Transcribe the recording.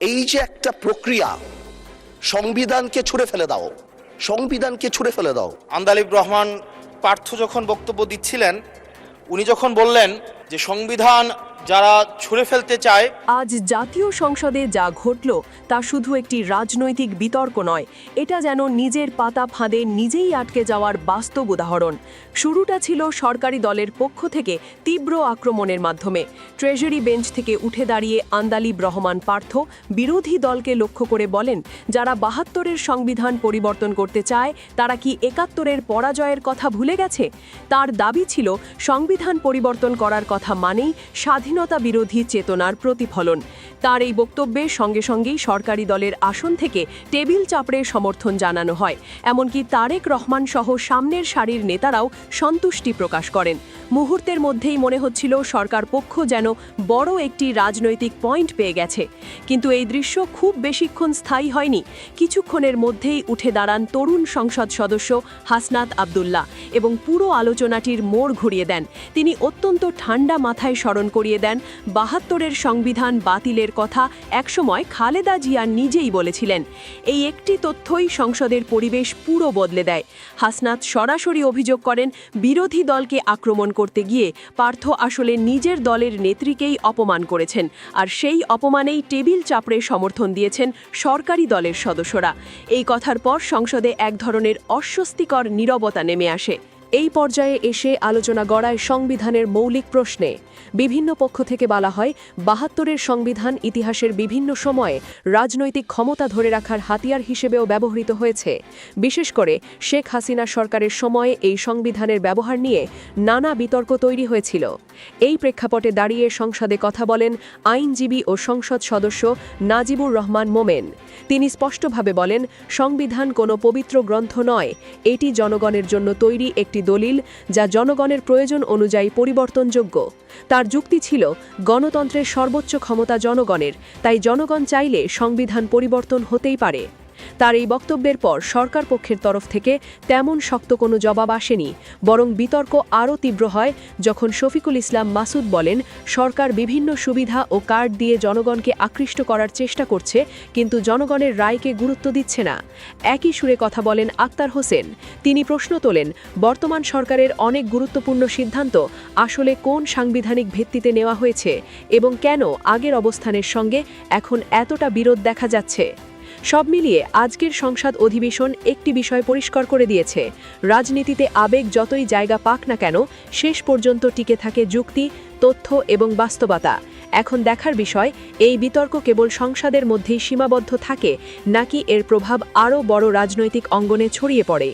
এই যে একটা প্রক্রিয়া, সংবিধানকে ছুঁড়ে ফেলে দাও, সংবিধানকে ছুঁড়ে ফেলে দাও। আন্দালিব রহমান পার্থ যখন বক্তব্য দিচ্ছিলেন, উনি যখন বললেন যে সংবিধান যারা ছুঁড়ে ফেলতে চায়। আজ জাতীয় সংসদে যা ঘটল তা শুধু একটি রাজনৈতিক বিতর্ক নয়, এটা যেন নিজের পাতা ফাঁদে নিজেই আটকে যাওয়ার বাস্তব উদাহরণ। শুরুটা ছিল সরকারি দলের পক্ষ থেকে তীব্র আক্রমণের মাধ্যমে। ট্রেজারি বেঞ্চ থেকে উঠে দাঁড়িয়ে আন্দালিব রহমান পার্থ বিরোধী দলকে লক্ষ্য করে বলেন, যারা ৭২-এর সংবিধান পরিবর্তন করতে চায় তারা কি ৭১-এর পরাজয়ের কথা ভুলে গেছে? তার দাবি ছিল সংবিধান পরিবর্তন করার কথা মানেই স্বাধীনতা বিরোধী চেতনার প্রতিফলন। তার এই বক্তব্যের সঙ্গে সঙ্গেই সরকারি দলের আসন থেকে টেবিল চাপড়ে সমর্থন জানানো হয়। এমনকি তারেক রহমান সহ সামনের সারির নেতারাও সন্তুষ্টি প্রকাশ করেন। মুহূর্তের মধ্যেই মনে হচ্ছিল সরকার পক্ষ যেন বড় একটি রাজনৈতিক পয়েন্ট পেয়ে গেছে। কিন্তু এই দৃশ্য খুব বেশিক্ষণ স্থায়ী হয়নি। কিছুক্ষণের মধ্যেই উঠে দাঁড়ান তরুণ সংসদ সদস্য হাসনাত আবদুল্লাহ এবং পুরো আলোচনাটির মোড় ঘুরিয়ে দেন। তিনি অত্যন্ত ঠান্ডা মাথায় স্মরণ করিয়ে দেন ৭২-এর সংবিধান বাতিলের কথা একসময় খালেদা জিয়া নিজেই বলেছিলেন। এই একটি তথ্যই সংসদের পরিবেশ পুরো বদলে দেয়। হাসনাত সরাসরি অভিযোগ করেন, বিরোধী দলকে আক্রমণ করতে গিয়ে পার্থ আসলে নিজের দলের নেত্রীকেই অপমান করেছেন, আর সেই অপমানেই টেবিল চাপড়ে সমর্থন দিয়েছেন সরকারি দলের সদস্যরা। এই কথার পর সংসদে এক ধরনের অস্বস্তিকর নীরবতা নেমে আসে। এই পর্যায়ে এসে আলোচনা গড়ায় সংবিধানের মৌলিক প্রশ্নে। বিভিন্ন পক্ষ থেকে বলা হয়, ৭২-এর সংবিধান ইতিহাসের বিভিন্ন সময়ে রাজনৈতিক ক্ষমতা ধরে রাখার হাতিয়ার হিসেবেও ব্যবহৃত হয়েছে। বিশেষ করে শেখ হাসিনা সরকারের সময়ে এই সংবিধানের ব্যবহার নিয়ে নানা বিতর্ক তৈরি হয়েছিল। এই প্রেক্ষাপটে দাঁড়িয়ে সংসদে কথা বলেন আইনজীবী ও সংসদ সদস্য নাজিবুর রহমান মোমেন। তিনি স্পষ্টভাবে বলেন, সংবিধান কোনো পবিত্র গ্রন্থ নয়, এটি জনগণের জন্য তৈরি একটি দলিল, যা জনগণের প্রয়োজন অনুযায়ী পরিবর্তনযোগ্য। তার যুক্তি ছিল, গণতন্ত্রের সর্বোচ্চ ক্ষমতা জনগণের, তাই জনগণ চাইলে সংবিধান পরিবর্তন হতেই পারে। তার এই বক্তব্যের পর সরকার পক্ষের তরফ থেকে তেমন শক্ত কোনো জবাব আসেনি, বরং বিতর্ক আরও তীব্র হয় যখন শফিকুল ইসলাম মাসুদ বলেন, সরকার বিভিন্ন সুবিধা ও কার্ড দিয়ে জনগণকে আকৃষ্ট করার চেষ্টা করছে, কিন্তু জনগণের রায়কে গুরুত্ব দিচ্ছে না। একই সুরে কথা বলেন আক্তার হোসেন। তিনি প্রশ্ন তোলেন, বর্তমান সরকারের অনেক গুরুত্বপূর্ণ সিদ্ধান্ত আসলে কোন সাংবিধানিক ভিত্তিতে নেওয়া হয়েছে এবং কেন আগের অবস্থানের সঙ্গে এখন এতটা বিরোধ দেখা যাচ্ছে। সব মিলিয়ে আজকের সংসদ অধিবেশন একটি বিষয় পরিষ্কার করে দিয়েছে, রাজনীতিতে আবেগ যতই জায়গা পাক না কেন, শেষ পর্যন্ত টিকে থাকে যুক্তি, তথ্য এবং বাস্তবতা। এখন দেখার বিষয়, এই বিতর্ক কেবল সংসদের মধ্যেই সীমাবদ্ধ থাকে নাকি এর প্রভাব আরও বড় রাজনৈতিক অঙ্গনে ছড়িয়ে পড়ে।